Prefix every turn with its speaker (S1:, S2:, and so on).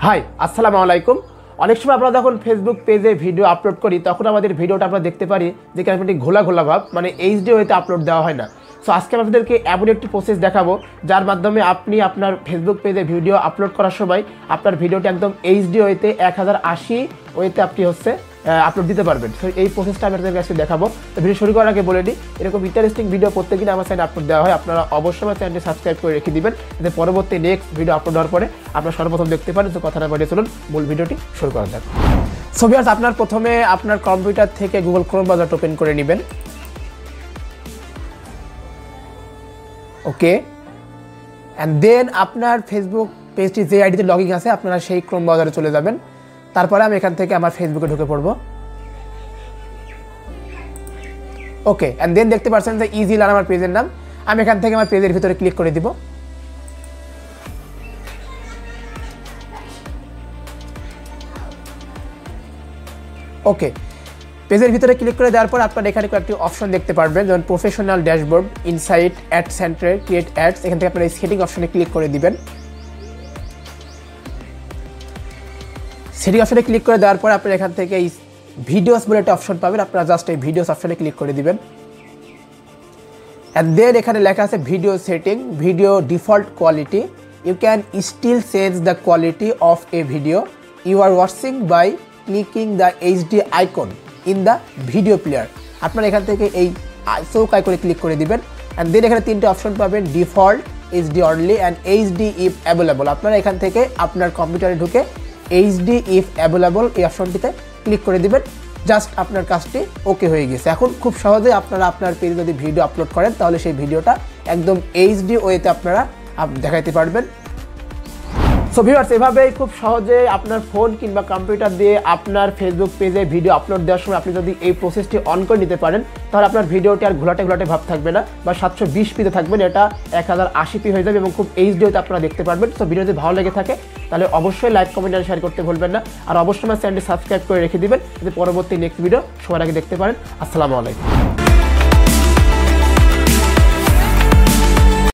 S1: High আসসালামু আলাইকুম। অনেক সময় আমরা যখন ফেসবুক পেজে ভিডিও আপলোড করি তখন আমাদের ভিডিওটা আমরা দেখতে পারি যে কেমন ঘোলা ঘোলা ভাব, মানে এইচডি ওয়েতে আপলোড দেওয়া হয় না। সো আজকে আমি আপনাদেরকে এমন একটি প্রসেস দেখাবো যার মাধ্যমে আপনি আপনার ফেসবুক পেজে ভিডিও আপলোড করার সময় আপনার ভিডিওটি একদম এইচডি ওয়েতে 1080 ওয়েতে আপনি আপলোড দিতে পারবেন। সো এই প্রসেসটা আমি আপনাদের কাছে দেখাবো। তো ভিডিও শুরু করার আগে বলে দিই, এরকম ইন্টারেস্টিং ভিডিও প্রত্যেকদিন আমার চ্যানেলে আপলোড দেওয়া হয়। আপনারা অবশ্যই আমার চ্যানেলটি সাবস্ক্রাইব করে রেখে দিবেন, যাতে পরবর্তী নেক্সট ভিডিও আপলোড হওয়ার পরে আপনারা সর্বপ্রথম দেখতে পারেন। তো কথা না বাড়িয়ে চলুন মূল ভিডিওটি শুরু করা যাক। সো ভিউয়ার্স, আপনার প্রথমে আপনার কম্পিউটার থেকে গুগল ক্রোম ব্রাউজার ওপেন করে নেবেন। ওকে, অ্যান্ড দেন আপনার ফেসবুক পেজটি যে আইডিতে লগইন আছে আপনারা সেই ক্রোম ব্রাউজারে চলে যাবেন। তারপরে আমি এখান থেকে আমার ফেসবুকে ঢুকে পড়ব। ওকে, অ্যান্ড দেন দেখতে পাচ্ছেন যে ইজি লার্ন আমার পেজের নাম। আমি এখান থেকে আমার পেজের ভিতরে ক্লিক করে দিব। ওকে, পেজের ভিতরে ক্লিক করে দেওয়ার পর আপনারা এখানে কয়েকটি অপশন দেখতে পারবেন, যেমন professional dashboard, insight, add centre, create ads. এখান থেকে আপনারা এই সেটিং অপশনে ক্লিক করে দিবেন। সেটিং অপশনে ক্লিক করে দেওয়ার পর আপনারা এখান থেকে এই ভিডিওস বলে একটা অপশন পাবেন। আপনারা জাস্ট এই ভিডিওস অপশনে ক্লিক করে দিবেন। অ্যান্ড দেন এখানে লেখা আছে video setting, video default quality. You can still change the quality of a video you are watching by clicking the HD icon in the video player. আপনারা এখান থেকে এই চৌক আইকনে ক্লিক করে দিবেন। অ্যান্ড দেন এখানে তিনটে অপশন পাবেন, default, HD only and HD if available. আপনারা এখান থেকে আপনার কম্পিউটারে ঢুকে এইচডি ইফ অ্যাভেলেবল এই অপশনটিতে ক্লিক করে দিবেন। জাস্ট আপনার কাজটি ওকে হয়ে গেছে। এখন খুব সহজে আপনারা আপনার পেজে যদি ভিডিও আপলোড করেন তাহলে সেই ভিডিওটা একদম এইচডি ওয়েতে আপনারা দেখাইতে পারবেন। সো ভিউয়ার্স, এভাবেই খুব সহজে আপনার ফোন কিংবা কম্পিউটার দিয়ে আপনার ফেসবুক পেজে ভিডিও আপলোড দেওয়ার সময় আপনি যদি এই প্রসেসটি অন করে নিতে পারেন তাহলে আপনার ভিডিওটি আর ঘোলাটে ঘোলাটে ভাব থাকবে না, বা 720p থাকবেন, এটা 1080p হয়ে যাবে এবং খুব এইচডিতে আপনারা দেখতে পারবেন। সো ভিডিও যদি ভালো লেগে থাকে তাহলে অবশ্যই লাইক, কমেন্ট আর শেয়ার করতে ভুলবেন না। আর অবশ্যই আমার চ্যানেলটি সাবস্ক্রাইব করে রেখে দিবেন, যাতে পরবর্তী নেক্সট ভিডিও সবার আগে দেখতে পারেন। আসসালামু আলাইকুম।